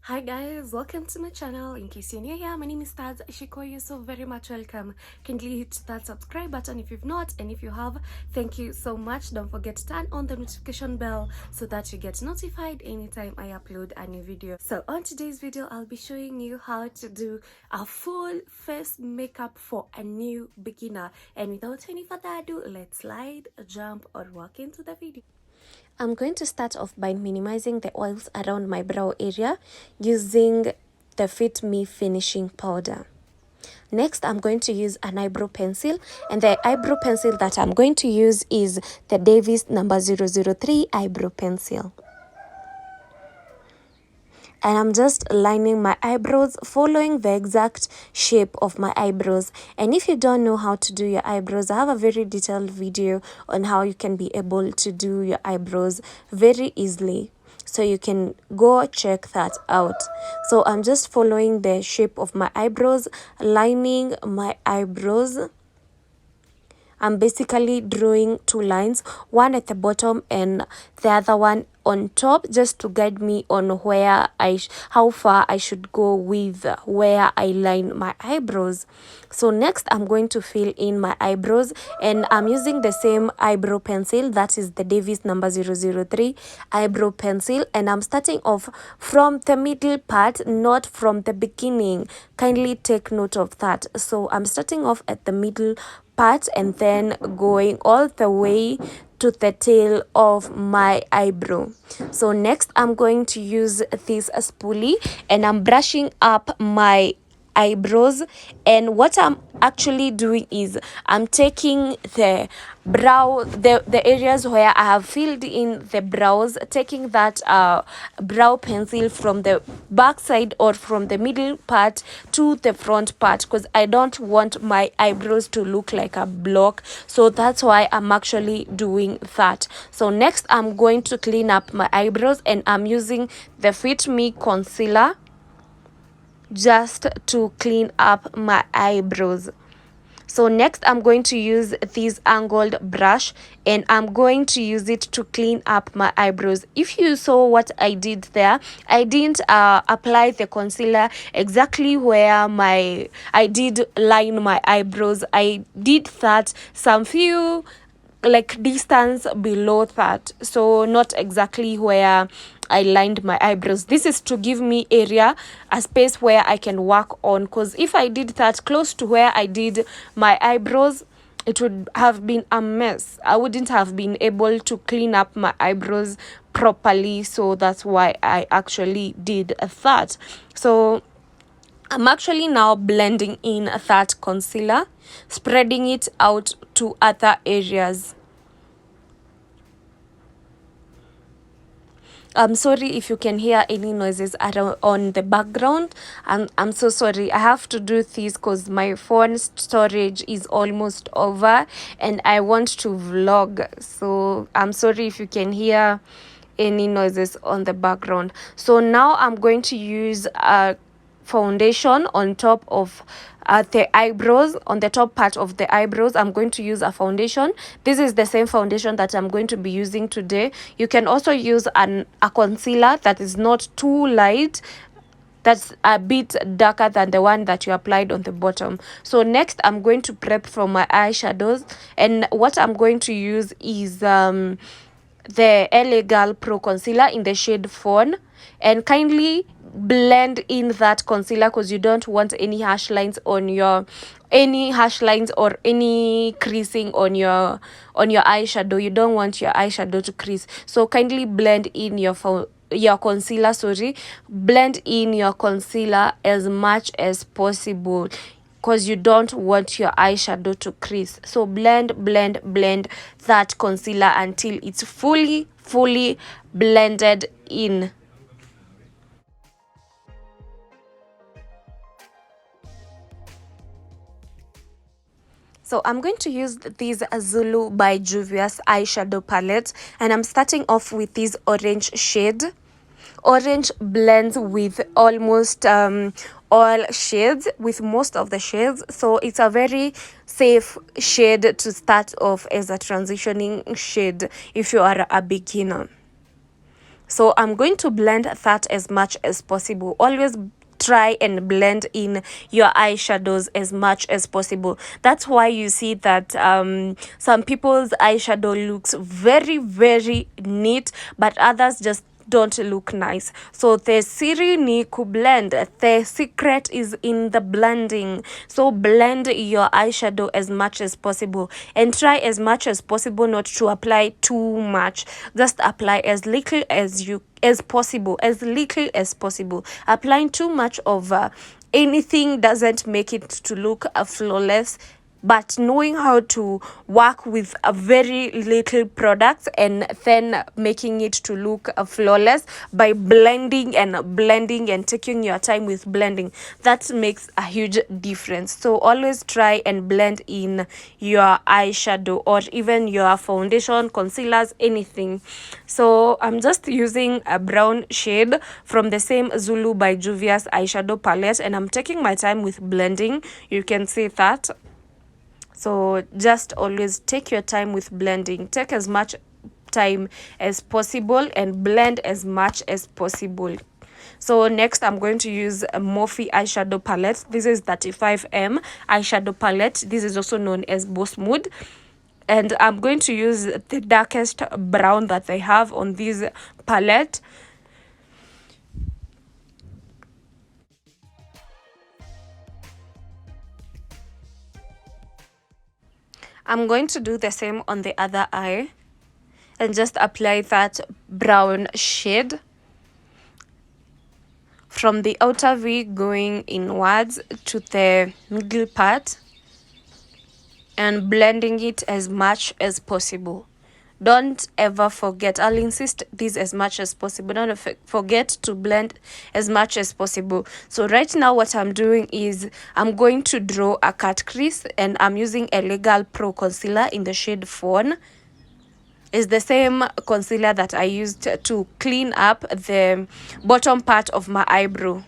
Hi guys, welcome to my channel. In case you're new here, my name is Taz Shiko. You're so very much welcome. Kindly hit that subscribe button if you've not, and if you have, thank you so much. Don't forget to turn on the notification bell so that you get notified anytime I upload a new video. So on today's video, I'll be showing you how to do a full face makeup for a new beginner. And without any further ado, let's slide, jump, or walk into the video. I'm going to start off by minimizing the oils around my brow area using the Fit Me finishing powder. Next, I'm going to use an eyebrow pencil, and the eyebrow pencil that I'm going to use is the Davis number 003 eyebrow pencil. And I'm just lining my eyebrows, following the exact shape of my eyebrows. And if you don't know how to do your eyebrows, I have a very detailed video on how you can be able to do your eyebrows very easily, so you can go check that out. So I'm just following the shape of my eyebrows, lining my eyebrows. I'm basically drawing two lines, one at the bottom and the other one on top, just to guide me on where how far I should go with where I line my eyebrows. So next, I'm going to fill in my eyebrows, and I'm using the same eyebrow pencil, that is the Davis number 003 eyebrow pencil, and I'm starting off from the middle part, not from the beginning. Kindly take note of that. So I'm starting off at the middle part and then going all the way to the tail of my eyebrow. So next, I'm going to use this spoolie, and I'm brushing up my eyebrows. And what I'm actually doing is I'm taking the brow, the areas where I have filled in the brows, taking that brow pencil from the back side or from the middle part to the front part, because I don't want my eyebrows to look like a block. So that's why I'm actually doing that. So next, I'm going to clean up my eyebrows, and I'm using the Fit Me concealer just to clean up my eyebrows. So next, I'm going to use this angled brush, and I'm going to use it to clean up my eyebrows. If you saw what I did there, I didn't apply the concealer exactly where I did line my eyebrows. I did that some few like distance below that, so not exactly where I lined my eyebrows. This is to give me area, a space where I can work on, because if I did that close to where I did my eyebrows, it would have been a mess. I wouldn't have been able to clean up my eyebrows properly. So that's why I actually did that. So I'm actually now blending in that concealer, spreading it out to other areas. I'm sorry if you can hear any noises around on the background. I'm so sorry. I have to do this because my phone storage is almost over and I want to vlog. So I'm sorry if you can hear any noises on the background. So now I'm going to use a foundation on top of the eyebrows, on the top part of the eyebrows. I'm going to use a foundation. This is the same foundation that I'm going to be using today. You can also use a concealer that is not too light, that's a bit darker than the one that you applied on the bottom. So next, I'm going to prep for my eyeshadows, and what I'm going to use is the LA Girl Pro Concealer in the shade Fawn, and kindly blend in that concealer because you don't want any harsh lines or any creasing on your eyeshadow. You don't want your eyeshadow to crease, so kindly blend in your concealer, blend in your concealer as much as possible, because you don't want your eyeshadow to crease. So blend that concealer until it's fully blended in. So I'm going to use this Zulu by Juvia's eyeshadow palette, and I'm starting off with this orange shade. Orange blends with almost all shades, with most of the shades, so it's a very safe shade to start off as a transitioning shade if you are a beginner. So I'm going to blend that as much as possible. Always try and blend in your eyeshadows as much as possible. That's why you see that some people's eyeshadow looks very, very neat, but others just don't look nice. So the siri ni kublend. The secret is in the blending. So blend your eyeshadow as much as possible, and try as much as possible not to apply too much. Just apply as little as possible, as little as possible. Applying too much of anything doesn't make it to look flawless, but knowing how to work with a very little products and then making it to look flawless by blending and taking your time with blending, that makes a huge difference. So always try and blend in your eyeshadow or even your foundation, concealers, anything. So I'm just using a brown shade from the same Zulu by Juvia's eyeshadow palette, and I'm taking my time with blending. You can see that. So just always take your time with blending. Take as much time as possible and blend as much as possible. So next I'm going to use a Morphe eyeshadow palette. This is 35M eyeshadow palette. This is also known as Boss Mood. And I'm going to use the darkest brown that I have on this palette. I'm going to do the same on the other eye and just apply that brown shade from the outer V going inwards to the middle part and blending it as much as possible. Don't ever forget, I'll insist this as much as possible. Don't forget to blend as much as possible. So right now what I'm doing is I'm going to draw a cut crease, and I'm using a Legal Pro concealer in the shade Fawn. Is the same concealer that I used to clean up the bottom part of my eyebrow.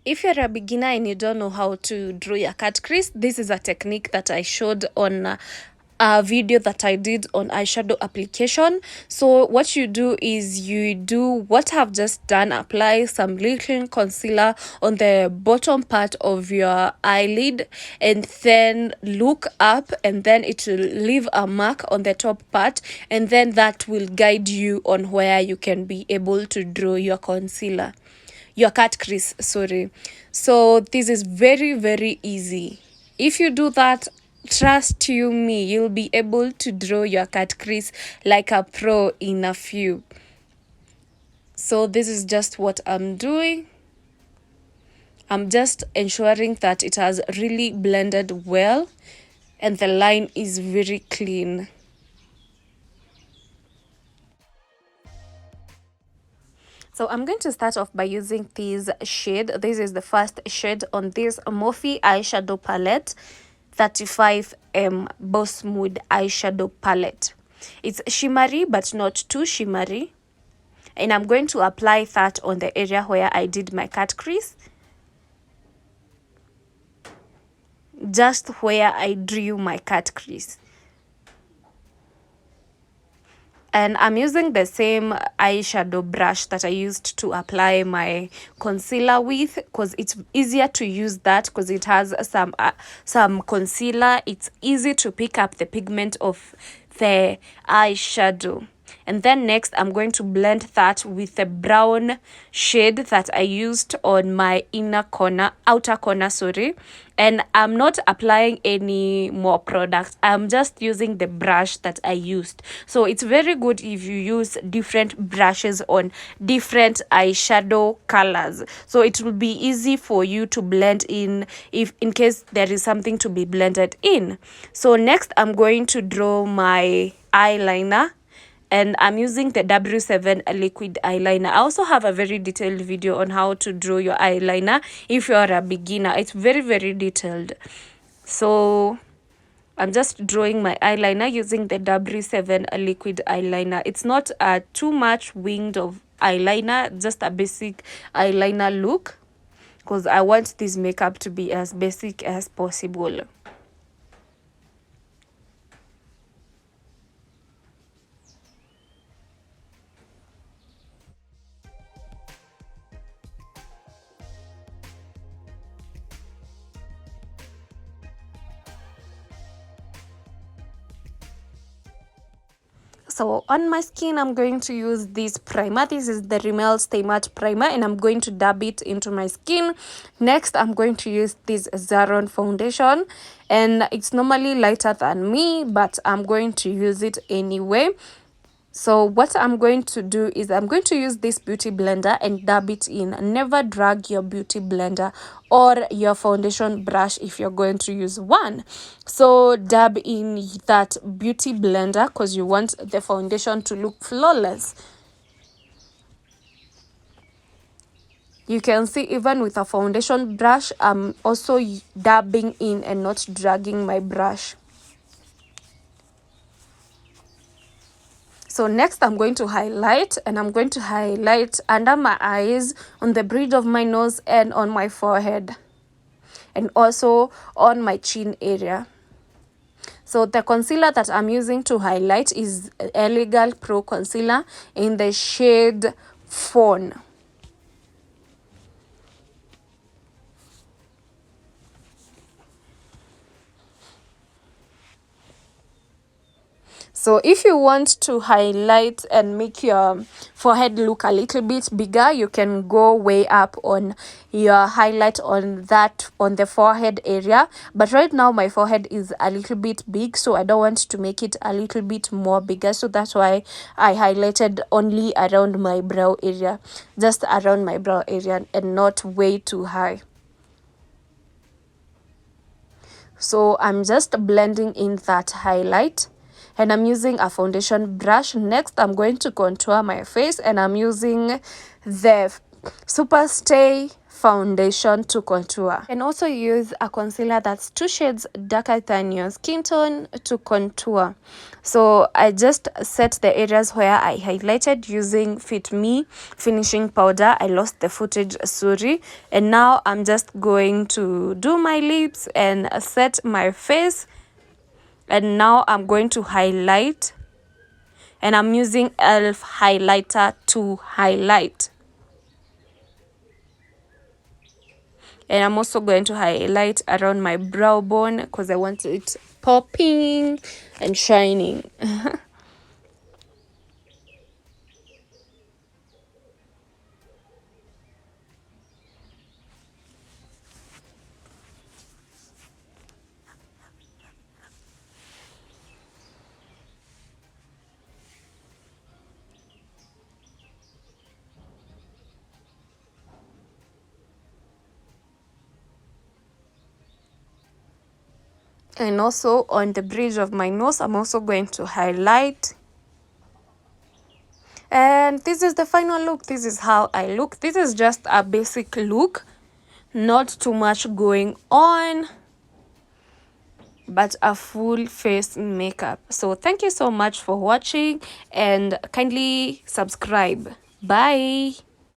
If you're a beginner and you don't know how to draw your cut crease, this is a technique that I showed on a video that I did on eyeshadow application. So what you do is you do what I've just done, apply some little concealer on the bottom part of your eyelid, and then look up, and then it will leave a mark on the top part, and then that will guide you on where you can be able to draw your concealer, your cut crease, sorry. So this is very, very easy. If you do that, trust you me, you'll be able to draw your cut crease like a pro in a few. So this is just what I'm doing. I'm just ensuring that it has really blended well and the line is very clean. So I'm going to start off by using this shade. This is the first shade on this Morphe eyeshadow palette, 35M Boss Mood eyeshadow palette. It's shimmery but not too shimmery. And I'm going to apply that on the area where I did my cut crease. Just where I drew my cut crease. And I'm using the same eyeshadow brush that I used to apply my concealer with, because it's easier to use that because it has some concealer. It's easy to pick up the pigment of the eyeshadow. And then next I'm going to blend that with the brown shade that I used on my outer corner, sorry. And I'm not applying any more product. I'm just using the brush that I used. So it's very good if you use different brushes on different eyeshadow colors. So it will be easy for you to blend in if in case there is something to be blended in. So next I'm going to draw my eyeliner. And I'm using the W7 liquid eyeliner. I also have a very detailed video on how to draw your eyeliner if you're a beginner. It's very, very detailed. So I'm just drawing my eyeliner using the W7 liquid eyeliner. It's not too much winged of eyeliner, just a basic eyeliner look, because I want this makeup to be as basic as possible. So on my skin, I'm going to use this primer. This is the Rimmel Stay Matte Primer, and I'm going to dab it into my skin. Next, I'm going to use this Zaron foundation, and it's normally lighter than me, but I'm going to use it anyway. So what I'm going to do is I'm going to use this beauty blender and dab it in. Never drag your beauty blender or your foundation brush if you're going to use one. So dab in that beauty blender because you want the foundation to look flawless. You can see even with a foundation brush, I'm also dabbing in and not dragging my brush. So next I'm going to highlight, and I'm going to highlight under my eyes, on the bridge of my nose, and on my forehead, and also on my chin area. So the concealer that I'm using to highlight is Elegant Pro Concealer in the shade Fawn. So if you want to highlight and make your forehead look a little bit bigger, you can go way up on your highlight on the forehead area. But right now my forehead is a little bit big, so I don't want to make it a little bit more bigger. So that's why I highlighted only around my brow area, just around my brow area, and not way too high. So I'm just blending in that highlight, and I'm using a foundation brush. Next, I'm going to contour my face, and I'm using the Super Stay foundation to contour. And also use a concealer that's 2 shades darker than your skin tone to contour. So I just set the areas where I highlighted using Fit Me finishing powder. I lost the footage, sorry. And now I'm just going to do my lips and set my face. And now I'm going to highlight, and I'm using e.l.f. highlighter to highlight. And I'm also going to highlight around my brow bone because I want it popping and shining. And also on the bridge of my nose, I'm also going to highlight. And this is the final look. This is how I look. This is just a basic look, not too much going on, but a full face makeup. So thank you so much for watching, and kindly subscribe. Bye.